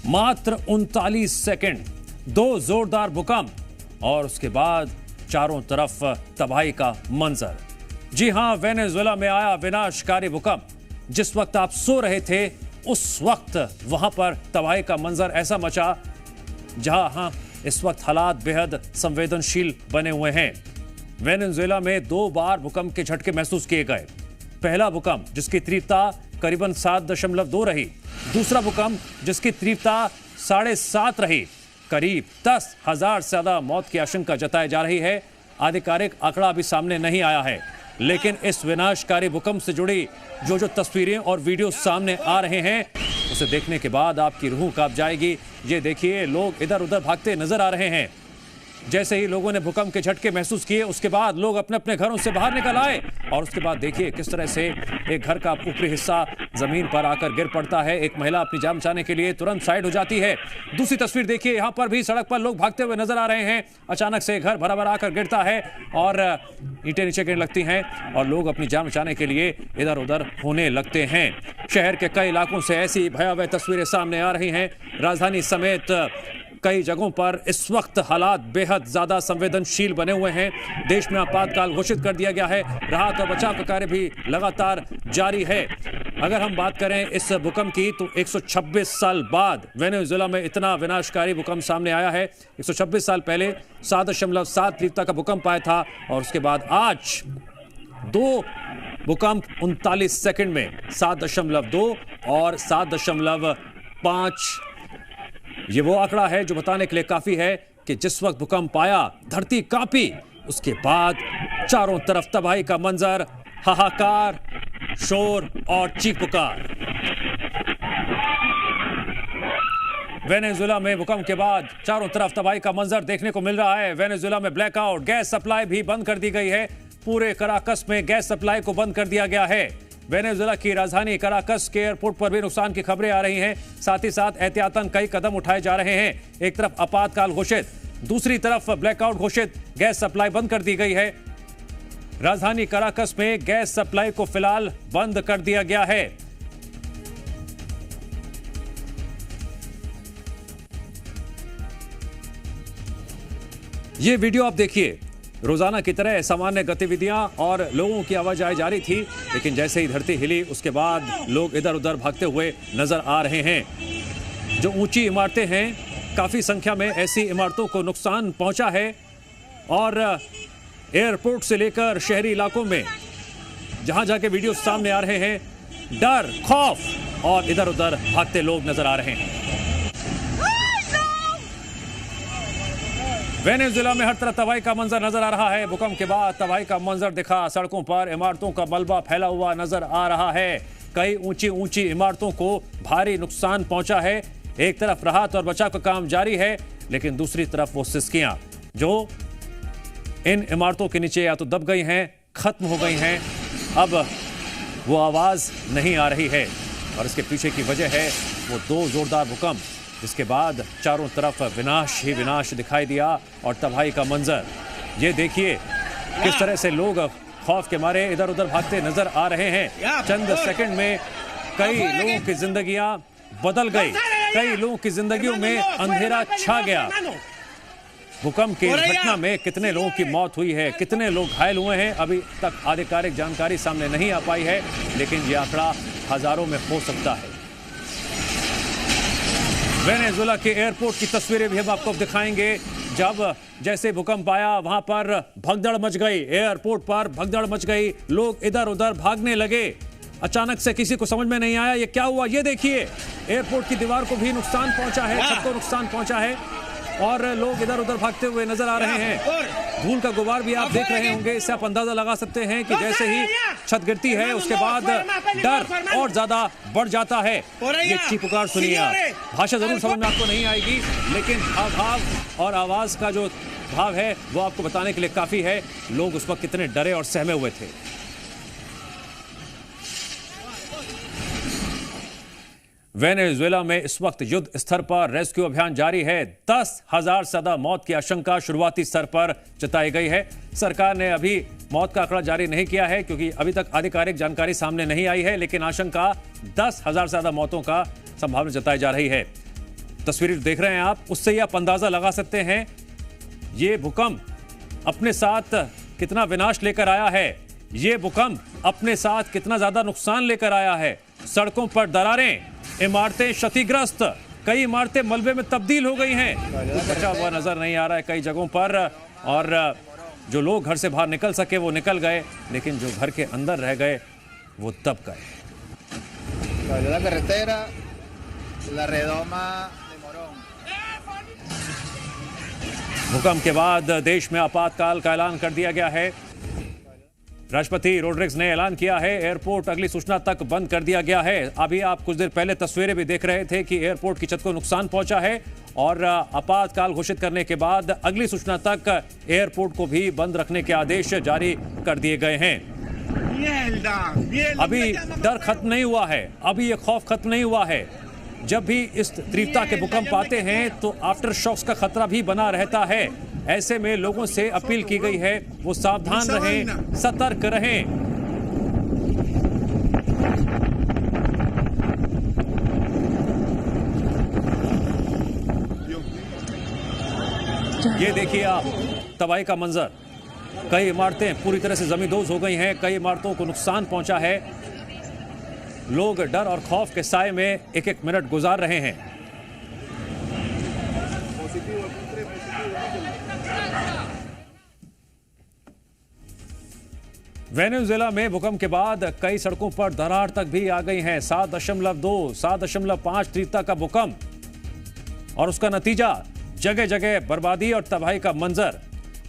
मात्र 39 सेकंड, 2 जोरदार भूकंप और उसके बाद चारों तरफ तबाही का मंजर। जी हां, वेनेजुएला में आया विनाशकारी भूकंप। जिस वक्त आप सो रहे थे उस वक्त वहां पर तबाही का मंजर ऐसा मचा जहां इस वक्त हालात बेहद संवेदनशील बने हुए हैं। वेनेजुएला में 2 बार भूकंप के झटके महसूस किए गए। पहला भूकंप जिसकी तीव्रता करीबन 7.2 रही, दूसरा भूकंप जिसकी तीव्रता 7.5 रही। करीब 10,000 से ज्यादा मौत की आशंका जताई जा रही है। आधिकारिक आंकड़ा अभी सामने नहीं आया है, लेकिन इस विनाशकारी भूकंप से जुड़ी जो तस्वीरें और वीडियो सामने आ रहे हैं उसे देखने के बाद आपकी रूह कांप जाएगी। ये देखिए, लोग इधर उधर भागते नजर आ रहे हैं। जैसे ही लोगों ने भूकंप के झटके महसूस किए उसके बाद लोग अपने अपने घरों से बाहर निकल आए और उसके बाद देखिए किस तरह से एक घर का ऊपरी हिस्सा जमीन पर आकर गिर पड़ता है। एक महिला अपनी जान बचाने के लिए तुरंत साइड हो जाती है। दूसरी तस्वीर देखिए, यहां पर भी सड़क पर लोग भागते हुए नजर आ रहे हैं। अचानक से घर भरा भरा आकर गिरता है और ईंटें नीचे गिरने लगती हैं और लोग अपनी जान बचाने के लिए इधर उधर होने लगते हैं। शहर के कई इलाकों से ऐसी भयावह तस्वीरें सामने आ रही हैं। राजधानी समेत कई जगहों पर इस वक्त हालात बेहद ज्यादा संवेदनशील बने हुए हैं। देश में आपातकाल घोषित कर दिया गया है। राहत और बचाव का कार्य भी लगातार जारी है। अगर हम बात करें इस भूकंप की तो 126 साल बाद वेनेजुएला में इतना विनाशकारी भूकंप सामने आया है। 126 साल पहले 7.7 तीव्रता का भूकंप आया था और उसके बाद आज 2 भूकंप 39 सेकंड में 7.2 और 7.5। ये वो आंकड़ा है जो बताने के लिए काफी है कि जिस वक्त भूकंप आया धरती कांपी, उसके बाद चारों तरफ तबाही का मंजर, हाहाकार, शोर और चीख पुकार। वेनेजुएला में भूकंप के बाद चारों तरफ तबाही का मंजर देखने को मिल रहा है। वेनेजुएला में ब्लैकआउट, गैस सप्लाई भी बंद कर दी गई है। पूरे कराकस में गैस सप्लाई को बंद कर दिया गया है। वेनेजुएला की राजधानी कराकस के एयरपोर्ट पर भी नुकसान की खबरें आ रही हैं। साथ ही साथ एहतियातन कई कदम उठाए जा रहे हैं। एक तरफ आपातकाल घोषित, दूसरी तरफ ब्लैकआउट घोषित, गैस सप्लाई बंद कर दी गई है। राजधानी कराकस में गैस सप्लाई को फिलहाल बंद कर दिया गया है। ये वीडियो आप देखिए, रोजाना की तरह सामान्य गतिविधियां और लोगों की आवाजाही जारी थी, लेकिन जैसे ही धरती हिली उसके बाद लोग इधर उधर भागते हुए नजर आ रहे हैं। जो ऊंची इमारतें हैं, काफी संख्या में ऐसी इमारतों को नुकसान पहुंचा है और एयरपोर्ट से लेकर शहरी इलाकों में जहां जाके वीडियो सामने आ रहे हैं, डर, खौफ और इधर उधर भागते लोग नजर आ रहे हैं। वेनेजुएला में हर तरफ तबाही का मंजर नजर आ रहा है। भूकंप के बाद तबाही का मंजर दिखा। सड़कों पर इमारतों का मलबा फैला हुआ नजर आ रहा है। कई ऊंची ऊंची इमारतों को भारी नुकसान पहुंचा है। एक तरफ राहत और बचाव का काम जारी है, लेकिन दूसरी तरफ वो सिसकियां जो इन इमारतों के नीचे या तो दब गई हैं, खत्म हो गई हैं, अब वो आवाज नहीं आ रही है। और इसके पीछे की वजह है वो 2 जोरदार भूकंप, जिसके बाद चारों तरफ विनाश ही विनाश दिखाई दिया और तबाही का मंजर। ये देखिए किस तरह से लोग खौफ के मारे इधर उधर भागते नजर आ रहे हैं। चंद सेकंड में कई लोगों की जिंदगियां बदल गई, कई लोगों की जिंदगियों में अंधेरा छा गया। भूकंप की घटना में कितने लोगों की मौत हुई है, कितने लोग घायल हुए हैं, अभी तक आधिकारिक जानकारी सामने नहीं आ पाई है, लेकिन यह आंकड़ा हजारों में हो सकता है। वेनेजुएला के एयरपोर्ट की तस्वीरें भी हम आपको दिखाएंगे। जब जैसे भूकंप आया वहां पर भगदड़ मच गई, एयरपोर्ट पर भगदड़ मच गई, लोग इधर उधर भागने लगे। अचानक से किसी को समझ में नहीं आया ये क्या हुआ। ये देखिए, एयरपोर्ट की दीवार को भी नुकसान पहुंचा है, छत को नुकसान पहुंचा है और लोग इधर उधर भागते हुए नजर आ रहे हैं। धूल का गुबार भी आप देख रहे होंगे। इससे आप अंदाजा लगा सकते हैं कि जैसे ही छत गिरती है उसके बाद डर और ज्यादा बढ़ जाता है। ये चीख पुकार सुनिए आप। भाषा जरूर समझ में आपको नहीं आएगी, लेकिन भाव और आवाज का जो भाव है वो आपको बताने के लिए काफी है। लोग उस वक्त कितने डरे और सहमे हुए थे। वेनेजुएला में इस वक्त युद्ध स्तर पर रेस्क्यू अभियान जारी है। 10,000 से ज्यादा मौत की आशंका शुरुआती स्तर पर जताई गई है। सरकार ने अभी मौत का आंकड़ा जारी नहीं किया है क्योंकि अभी तक आधिकारिक जानकारी सामने नहीं आई है, लेकिन आशंका 10,000 से ज्यादा मौतों का संभावना जताई जा रही है। तस्वीरें देख रहे हैं आप, उससे ही आप अंदाजा लगा सकते हैं ये भूकंप अपने साथ कितना विनाश लेकर आया है, ये भूकंप अपने साथ कितना ज्यादा नुकसान लेकर आया है। सड़कों पर दरारें, इमारतें क्षतिग्रस्त, कई इमारतें मलबे में तब्दील हो गई हैं, कुछ बचा हुआ नजर नहीं आ रहा है कई जगहों पर। और जो लोग घर से बाहर निकल सके वो निकल गए, लेकिन जो घर के अंदर रह गए वो दब गए। भूकंप के बाद देश में आपातकाल का ऐलान कर दिया गया है। राष्ट्रपति रोड्रिग्स ने ऐलान किया है, एयरपोर्ट अगली सूचना तक बंद कर दिया गया है। अभी आप कुछ देर पहले तस्वीरें भी देख रहे थे कि एयरपोर्ट की छत को नुकसान पहुंचा है और आपातकाल घोषित करने के बाद अगली सूचना तक एयरपोर्ट को भी बंद रखने के आदेश जारी कर दिए गए हैं। अभी डर खत्म नहीं हुआ है, अभी ये खौफ खत्म नहीं हुआ है। जब भी इस तीव्रता के भूकंप आते हैं तो आफ्टर शॉक्स का खतरा भी बना रहता है। ऐसे में लोगों से अपील की गई है वो सावधान रहें, सतर्क रहें। ये देखिए आप तबाही का मंजर, कई इमारतें पूरी तरह से जमींदोज हो गई हैं, कई इमारतों को नुकसान पहुंचा है। लोग डर और खौफ के साए में एक एक मिनट गुजार रहे हैं। वेनेजुएला में भूकंप के बाद कई सड़कों पर दरार तक भी आ गई हैं। 7.2, 7.5 तीव्रता का भूकंप और उसका नतीजा जगह जगह बर्बादी और तबाही का मंजर।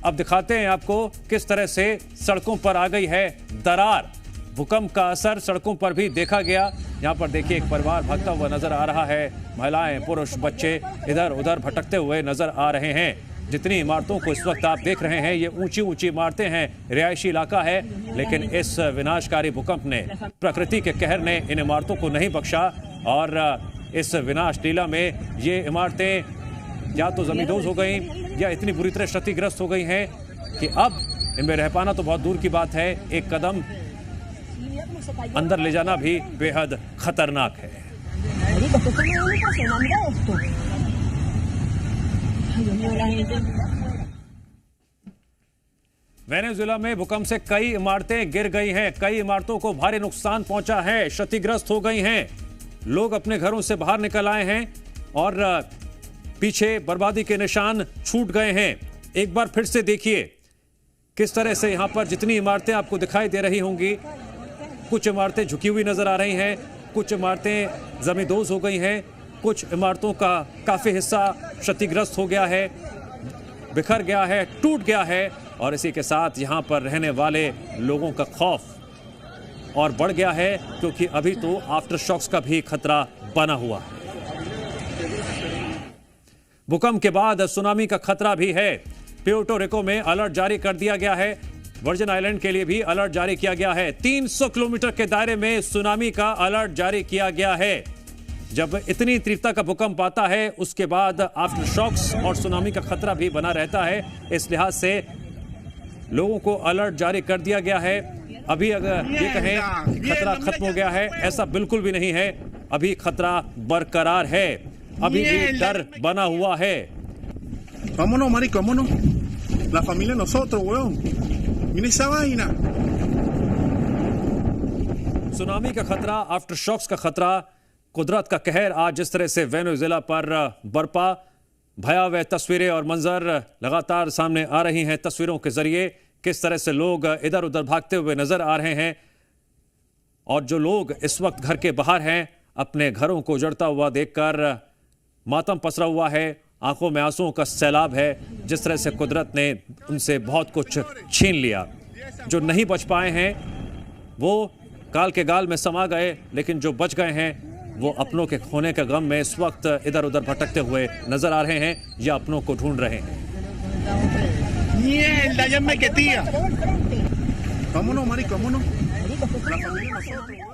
अब दिखाते हैं आपको किस तरह से सड़कों पर आ गई है दरार। भूकंप का असर सड़कों पर भी देखा गया। यहाँ पर देखिए एक परिवार भागता हुआ नजर आ रहा है, महिलाएं, पुरुष, बच्चे इधर उधर भटकते हुए नजर आ रहे हैं। जितनी इमारतों को इस वक्त आप देख रहे हैं ये ऊंची ऊंची इमारतें हैं, रिहायशी इलाका है, लेकिन इस विनाशकारी भूकंप ने, प्रकृति के कहर ने इन इमारतों को नहीं बख्शा और इस विनाश लीला में ये इमारतें या तो जमींदोज हो गई या इतनी बुरी तरह क्षतिग्रस्त हो गई हैं कि अब इनमें रह पाना तो बहुत दूर की बात है, एक कदम अंदर ले जाना भी बेहद खतरनाक है। वेनेजुएला में भूकंप से कई इमारतें गिर गई हैं, कई इमारतों को भारी नुकसान पहुंचा है, क्षतिग्रस्त हो गई हैं। लोग अपने घरों से बाहर निकल आए हैं और पीछे बर्बादी के निशान छूट गए हैं। एक बार फिर से देखिए किस तरह से यहां पर जितनी इमारतें आपको दिखाई दे रही होंगी, कुछ इमारतें झुकी हुई नजर आ रही हैं, कुछ इमारतें जमींदोज हो गई हैं, कुछ इमारतों का काफ़ी हिस्सा क्षतिग्रस्त हो गया है, बिखर गया है, टूट गया है और इसी के साथ यहाँ पर रहने वाले लोगों का खौफ और बढ़ गया है क्योंकि अभी तो आफ्टर शॉक्स का भी खतरा बना हुआ है। भूकंप के बाद सुनामी का खतरा भी है। प्यूर्टो रिको में अलर्ट जारी कर दिया गया है, वर्जिन आइलैंड के लिए भी अलर्ट जारी किया गया है। 300 किलोमीटर के दायरे में सुनामी का अलर्ट जारी किया गया है। जब इतनी तीव्रता का भूकंप आता है उसके बाद आफ्टर शॉक्स और सुनामी का खतरा भी बना रहता है, इस लिहाज से लोगों को अलर्ट जारी कर दिया गया है। अभी अगर ये कहें खतरा खत्म हो गया है, ऐसा बिल्कुल भी नहीं है, अभी खतरा बरकरार है, अभी भी डर बना हुआ है। Vámonos, marico, vámonos. La familia nosotros, weón. Mira esa vaina. Tsunami का खतरा, आफ्टर शॉक्स का खतरा, कुदरत का कहर आज जिस तरह से वेनेजुएला पर बरपा, भयावह तस्वीरें और मंजर लगातार सामने आ रही हैं। तस्वीरों के जरिए किस तरह से लोग इधर उधर भागते हुए नजर आ रहे हैं और जो लोग इस वक्त घर के बाहर हैं अपने घरों को उजड़ता हुआ देखकर मातम पसरा हुआ है, आंखों में आंसुओं का सैलाब है। जिस तरह से कुदरत ने उनसे बहुत कुछ छीन लिया, जो नहीं बच पाए हैं वो काल के गाल में समा गए, लेकिन जो बच गए हैं वो अपनों के खोने के गम में इस वक्त इधर उधर भटकते हुए नजर आ रहे हैं या अपनों को ढूंढ रहे हैं। Vámonos, marico, vámonos. La familia nosotros.